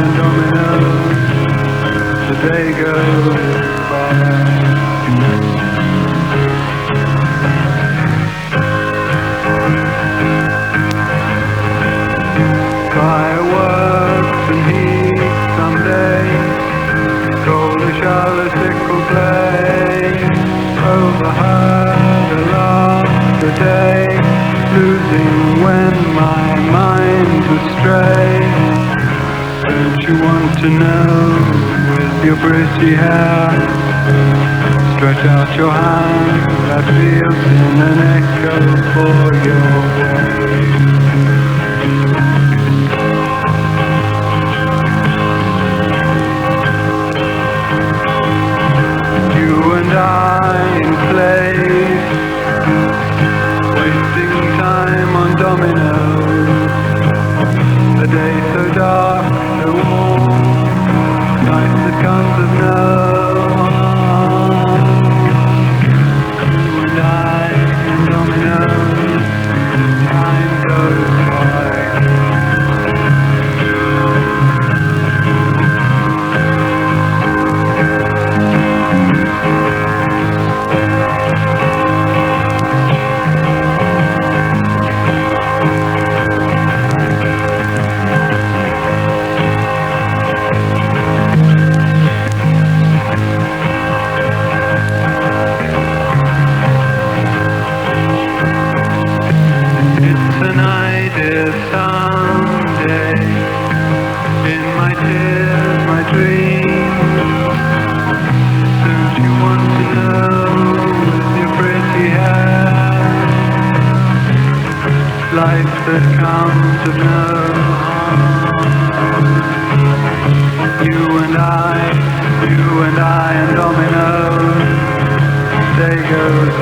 and dominoes, the day goes by. Fireworks and heat someday, Polish sickle play, overheard a laugh the day, losing when my mind's astray. Don't you want to know, with your pretty hair, stretch out your hand, that feels in an echo for your way. In place, wasting time on dominoes. A day so dark, so warm, night that comes with no harm. You and I in dominoes, time goes by. Tonight is someday, in my tears, my dreams. Don't you want to know, with your pretty hair, life that comes of no harm. You and I and dominoes, day goes